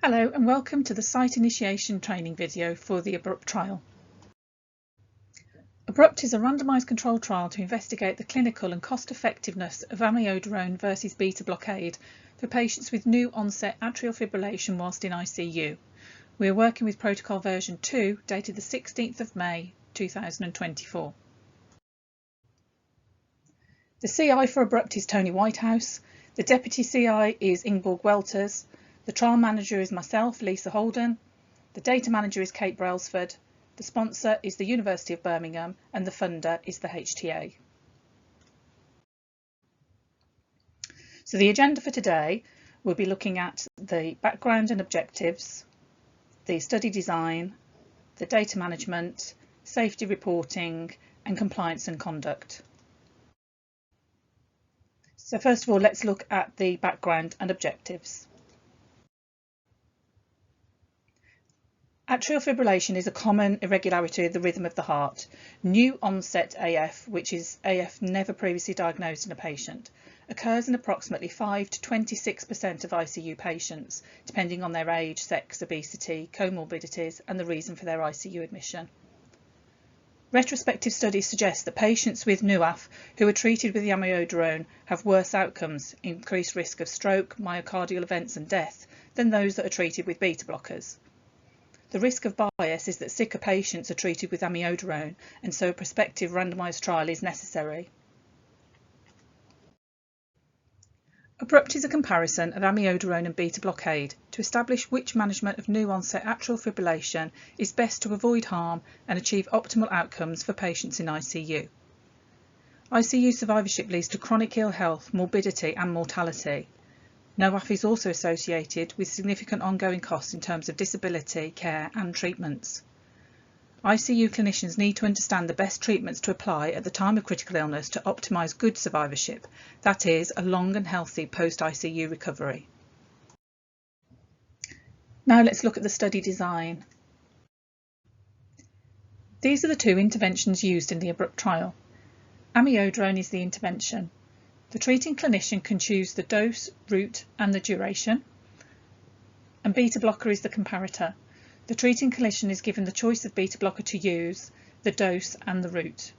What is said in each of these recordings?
Hello and welcome to the site initiation training video for the ABBRUPT trial. ABBRUPT is a randomised controlled trial to investigate the clinical and cost effectiveness of amiodarone versus beta blockade for patients with new onset atrial fibrillation whilst in ICU. We are working with protocol version 2 dated the 16th of May 2024. The CI for ABBRUPT is Tony Whitehouse, the Deputy CI is Ingeborg Welters, the trial manager is myself, Lisa Holden, the data manager is Kate Brailsford, the sponsor is the University of Birmingham and the funder is the HTA. So the agenda for today, we'll be looking at the background and objectives, the study design, the data management, safety reporting and compliance and conduct. So first of all, let's look at the background and objectives. Atrial fibrillation is a common irregularity of the rhythm of the heart. New onset AF, which is AF never previously diagnosed in a patient, occurs in approximately 5 to 26% of ICU patients, depending on their age, sex, obesity, comorbidities and the reason for their ICU admission. Retrospective studies suggest that patients with NUAF who are treated with the amiodarone have worse outcomes, increased risk of stroke, myocardial events and death than those that are treated with beta blockers. The risk of bias is that sicker patients are treated with amiodarone and so a prospective randomised trial is necessary. ABBRUPT is a comparison of amiodarone and beta blockade to establish which management of new onset atrial fibrillation is best to avoid harm and achieve optimal outcomes for patients in ICU. ICU survivorship leads to chronic ill health, morbidity and mortality. NOAF is also associated with significant ongoing costs in terms of disability, care and treatments. ICU clinicians need to understand the best treatments to apply at the time of critical illness to optimise good survivorship, that is, a long and healthy post-ICU recovery. Now let's look at the study design. These are the two interventions used in the ABBRUPT trial. Amiodarone is the intervention. The treating clinician can choose the dose, route and the duration, and beta blocker is the comparator. The treating clinician is given the choice of beta blocker to use, the dose and the route.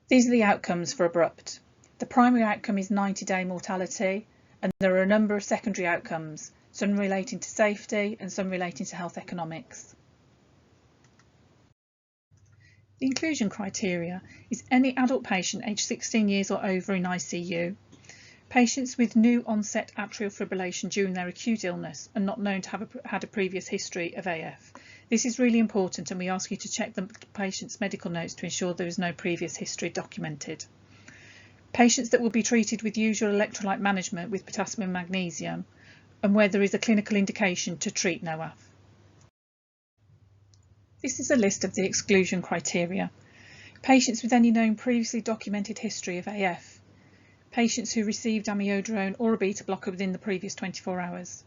These are the outcomes for ABBRUPT. The primary outcome is 90-day mortality and there are a number of secondary outcomes, some relating to safety and some relating to health economics. The inclusion criteria is any adult patient aged 16 years or over in ICU, patients with new onset atrial fibrillation during their acute illness and not known to have had a previous history of AF. This is really important and we ask you to check the patient's medical notes to ensure there is no previous history documented. Patients that will be treated with usual electrolyte management with potassium and magnesium and where there is a clinical indication to treat NOAF. This is a list of the exclusion criteria. Patients with any known previously documented history of AF. Patients who received amiodarone or a beta blocker within the previous 24 hours.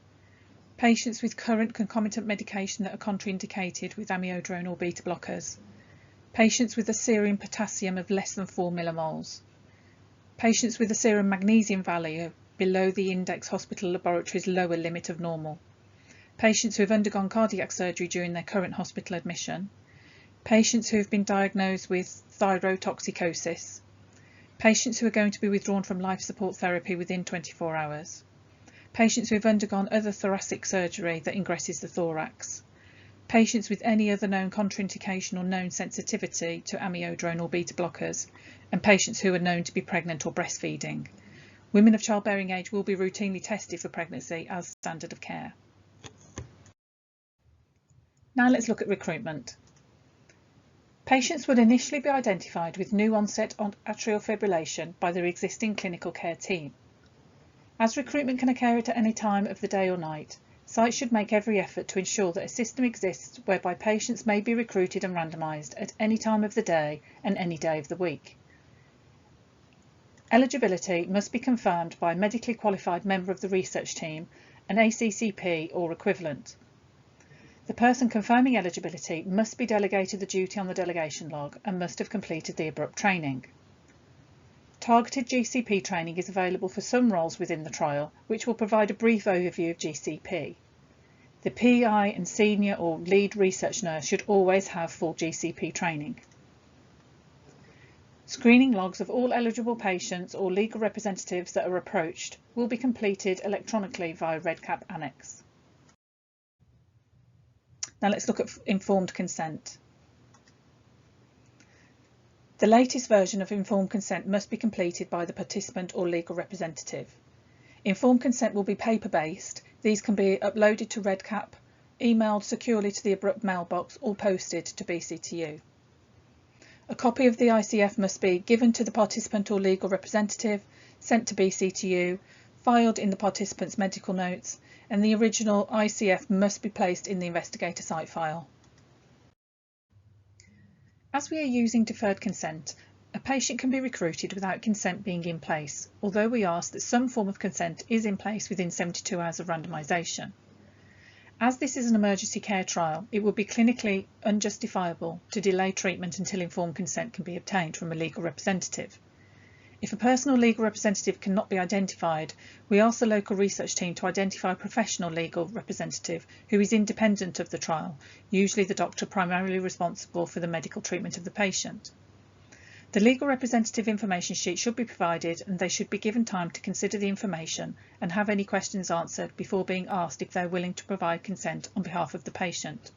Patients with current concomitant medication that are contraindicated with amiodarone or beta blockers. Patients with a serum potassium of less than 4 millimoles. Patients with a serum magnesium value below the index hospital laboratory's lower limit of normal. Patients who have undergone cardiac surgery during their current hospital admission, patients who have been diagnosed with thyrotoxicosis, patients who are going to be withdrawn from life support therapy within 24 hours, patients who have undergone other thoracic surgery that ingresses the thorax, patients with any other known contraindication or known sensitivity to amiodarone or beta blockers, and patients who are known to be pregnant or breastfeeding. Women of childbearing age will be routinely tested for pregnancy as standard of care. Now let's look at recruitment. Patients would initially be identified with new onset atrial fibrillation by their existing clinical care team. As recruitment can occur at any time of the day or night, sites should make every effort to ensure that a system exists whereby patients may be recruited and randomised at any time of the day and any day of the week. Eligibility must be confirmed by a medically qualified member of the research team, an ACCP or equivalent. The person confirming eligibility must be delegated the duty on the delegation log and must have completed the ABBRUPT training. Targeted GCP training is available for some roles within the trial, which will provide a brief overview of GCP. The PI and senior or lead research nurse should always have full GCP training. Screening logs of all eligible patients or legal representatives that are approached will be completed electronically via REDCap Annex. Now let's look at informed consent. The latest version of informed consent must be completed by the participant or legal representative. Informed consent will be paper-based. These can be uploaded to REDCap, emailed securely to the ABBRUPT mailbox or posted to BCTU. A copy of the ICF must be given to the participant or legal representative, sent to BCTU, filed in the participant's medical notes, and the original ICF must be placed in the investigator site file. As we are using deferred consent, a patient can be recruited without consent being in place, although we ask that some form of consent is in place within 72 hours of randomisation. As this is an emergency care trial, it would be clinically unjustifiable to delay treatment until informed consent can be obtained from a legal representative. If a person or legal representative cannot be identified, we ask the local research team to identify a professional legal representative who is independent of the trial, usually the doctor primarily responsible for the medical treatment of the patient. The legal representative information sheet should be provided and they should be given time to consider the information and have any questions answered before being asked if they are willing to provide consent on behalf of the patient.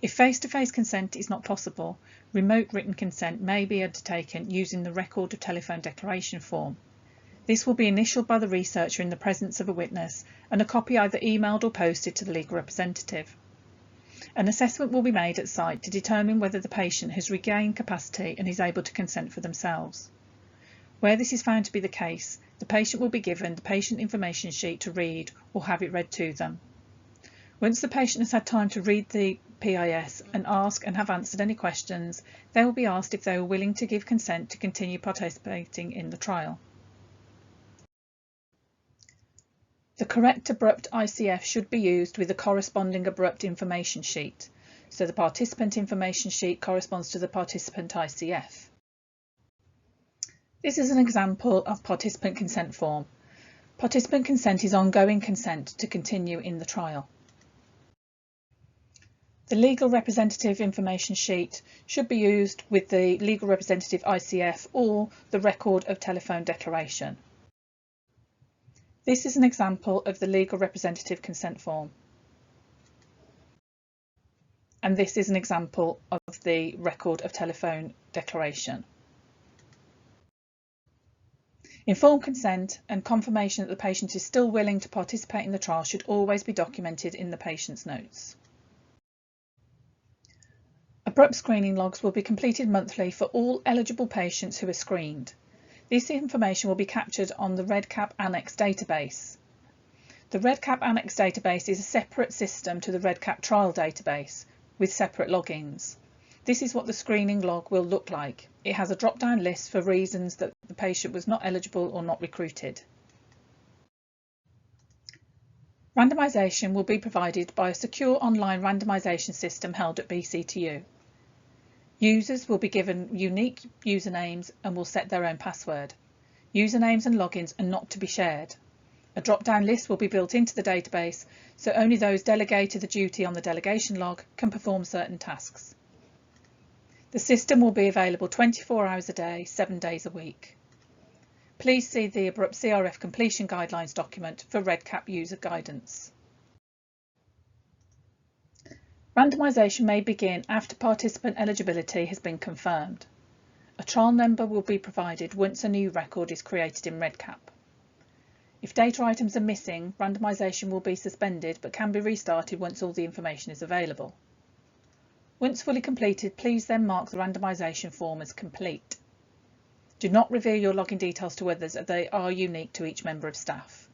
If face-to-face consent is not possible, remote written consent may be undertaken using the record of telephone declaration form. This will be initialed by the researcher in the presence of a witness and a copy either emailed or posted to the legal representative. An assessment will be made at site to determine whether the patient has regained capacity and is able to consent for themselves. Where this is found to be the case, the patient will be given the patient information sheet to read or have it read to them. Once the patient has had time to read the PIS and ask and have answered any questions, they will be asked if they are willing to give consent to continue participating in the trial. The correct ABBRUPT ICF should be used with the corresponding ABBRUPT information sheet, so the participant information sheet corresponds to the participant ICF. This is an example of participant consent form. Participant consent is ongoing consent to continue in the trial. The legal representative information sheet should be used with the legal representative ICF or the record of telephone declaration. This is an example of the legal representative consent form. And this is an example of the record of telephone declaration. Informed consent and confirmation that the patient is still willing to participate in the trial should always be documented in the patient's notes. ABBRUPT screening logs will be completed monthly for all eligible patients who are screened. This information will be captured on the REDCap Annex database. The REDCap Annex database is a separate system to the REDCap trial database with separate logins. This is what the screening log will look like. It has a drop-down list for reasons that the patient was not eligible or not recruited. Randomisation will be provided by a secure online randomisation system held at BCTU. Users will be given unique usernames and will set their own password. Usernames and logins are not to be shared. A drop-down list will be built into the database, so only those delegated the duty on the delegation log can perform certain tasks. The system will be available 24 hours a day, 7 days a week. Please see the ABBRUPT CRF completion guidelines document for REDCap user guidance. Randomisation may begin after participant eligibility has been confirmed. A trial number will be provided once a new record is created in REDCap. If data items are missing, randomisation will be suspended but can be restarted once all the information is available. Once fully completed, please then mark the randomisation form as complete. Do not reveal your login details to others as they are unique to each member of staff.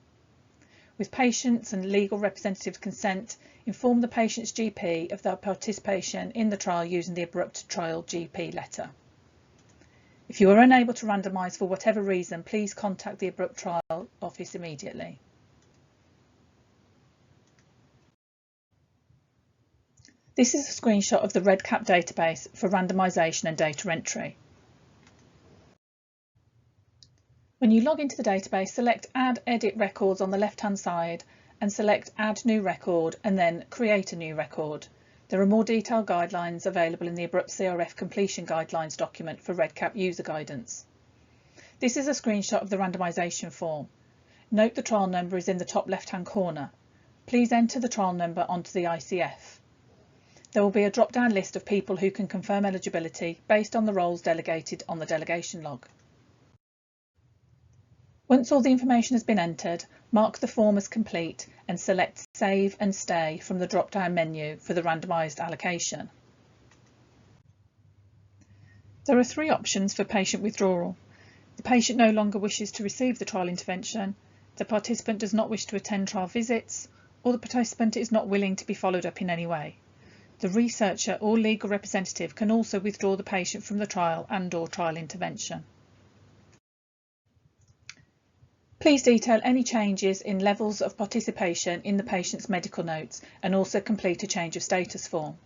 With patients and legal representatives' consent, inform the patient's GP of their participation in the trial using the ABBRUPT Trial GP letter. If you are unable to randomise for whatever reason, please contact the ABBRUPT Trial office immediately. This is a screenshot of the REDCap database for randomisation and data entry. When you log into the database, select Add Edit Records on the left-hand side and select Add New Record and then Create a New Record. There are more detailed guidelines available in the ABBRUPT CRF Completion Guidelines document for REDCap user guidance. This is a screenshot of the randomisation form. Note the trial number is in the top left-hand corner. Please enter the trial number onto the ICF. There will be a drop-down list of people who can confirm eligibility based on the roles delegated on the delegation log. Once all the information has been entered, mark the form as complete and select Save and Stay from the drop-down menu for the randomised allocation. There are three options for patient withdrawal. The patient no longer wishes to receive the trial intervention, the participant does not wish to attend trial visits, or the participant is not willing to be followed up in any way. The researcher or legal representative can also withdraw the patient from the trial and/or trial intervention. Please detail any changes in levels of participation in the patient's medical notes and also complete a change of status form.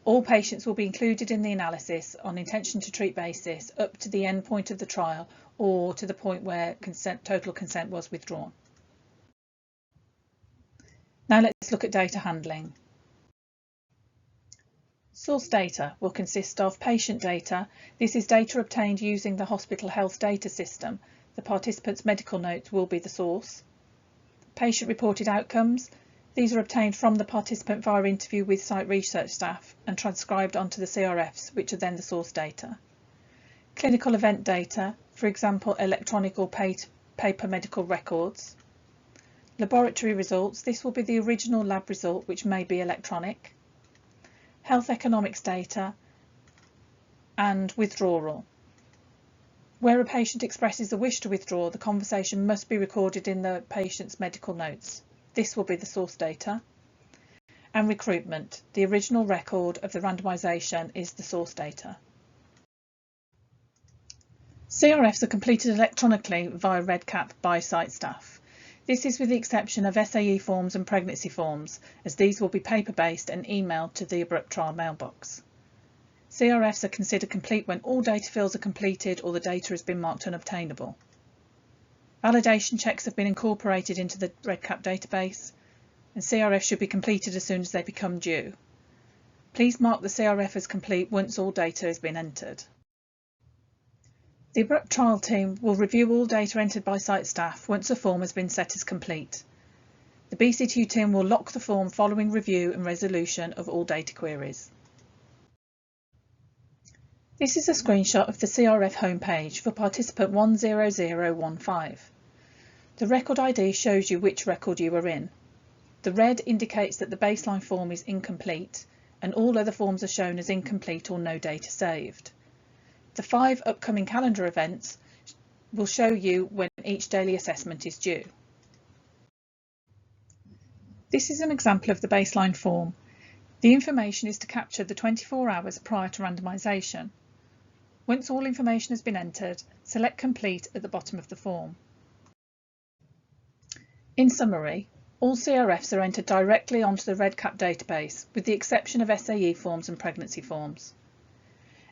All patients will be included in the analysis on intention to treat basis up to the end point of the trial or to the point where total consent was withdrawn. Now let's look at data handling. Source data will consist of patient data. This is data obtained using the hospital health data system. The participant's medical notes will be the source. Patient reported outcomes. These are obtained from the participant via interview with site research staff and transcribed onto the CRFs, which are then the source data. Clinical event data, for example, electronic or paper medical records. Laboratory results. This will be the original lab result, which may be electronic. Health economics data and withdrawal. Where a patient expresses a wish to withdraw, the conversation must be recorded in the patient's medical notes. This will be the source data. And recruitment. The original record of the randomisation is the source data. CRFs are completed electronically via REDCap by site staff. This is with the exception of SAE forms and pregnancy forms, as these will be paper-based and emailed to the ABBRUPT trial mailbox. CRFs are considered complete when all data fields are completed or the data has been marked unobtainable. Validation checks have been incorporated into the REDCap database, and CRFs should be completed as soon as they become due. Please mark the CRF as complete once all data has been entered. The ABBRUPT trial team will review all data entered by site staff once a form has been set as complete. The BCTU team will lock the form following review and resolution of all data queries. This is a screenshot of the CRF homepage for participant 10015. The record ID shows you which record you are in. The red indicates that the baseline form is incomplete and all other forms are shown as incomplete or no data saved. The 5 upcoming calendar events will show you when each daily assessment is due. This is an example of the baseline form. The information is to capture the 24 hours prior to randomisation. Once all information has been entered, select Complete at the bottom of the form. In summary, all CRFs are entered directly onto the REDCap database, with the exception of SAE forms and pregnancy forms.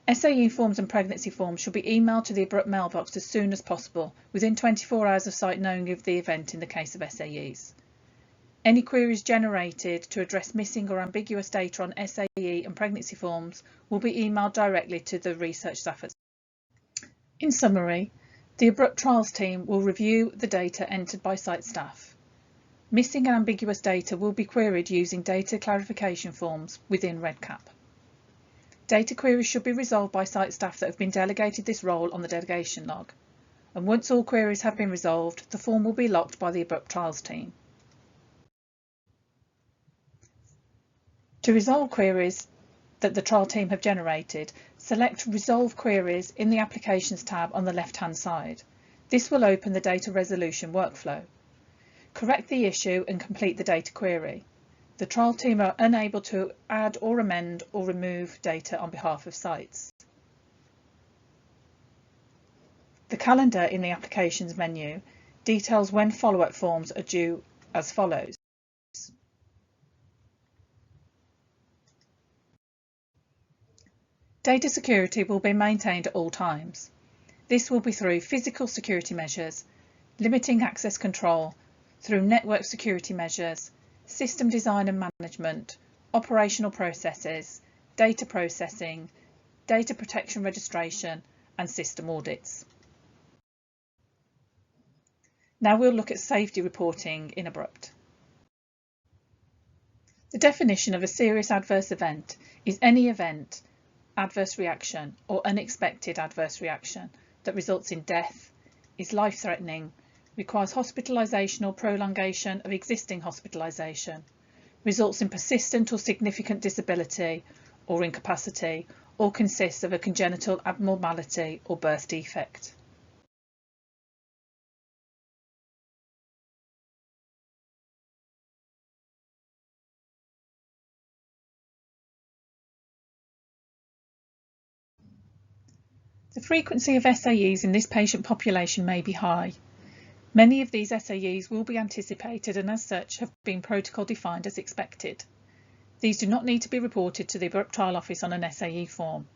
SAE forms and pregnancy forms should be emailed to the ABBRUPT mailbox as soon as possible, within 24 hours of site knowing of the event in the case of SAEs. Any queries generated to address missing or ambiguous data on SAE and pregnancy forms will be emailed directly to the research staff. In summary, the ABBRUPT trials team will review the data entered by site staff. Missing and ambiguous data will be queried using data clarification forms within REDCap. Data queries should be resolved by site staff that have been delegated this role on the delegation log, and once all queries have been resolved, the form will be locked by the ABBRUPT trials team. To resolve queries that the trial team have generated, select Resolve Queries in the Applications tab on the left-hand side. This will open the data resolution workflow. Correct the issue and complete the data query. The trial team are unable to add or amend or remove data on behalf of sites. The calendar in the Applications menu details when follow-up forms are due as follows. Data security will be maintained at all times. This will be through physical security measures, limiting access control, through network security measures, system design and management, operational processes, data processing, data protection registration, and system audits. Now we'll look at safety reporting in ABBRUPT. The definition of a serious adverse event is any event, adverse reaction, or unexpected adverse reaction that results in death, is life-threatening, requires hospitalisation or prolongation of existing hospitalisation, results in persistent or significant disability or incapacity, or consists of a congenital abnormality or birth defect. The frequency of SAEs in this patient population may be high. Many of these SAEs will be anticipated and as such have been protocol defined as expected. These do not need to be reported to the ABBRUPT trial office on an SAE form.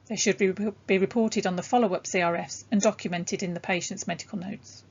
They should be reported on the follow-up CRFs and documented in the patient's medical notes.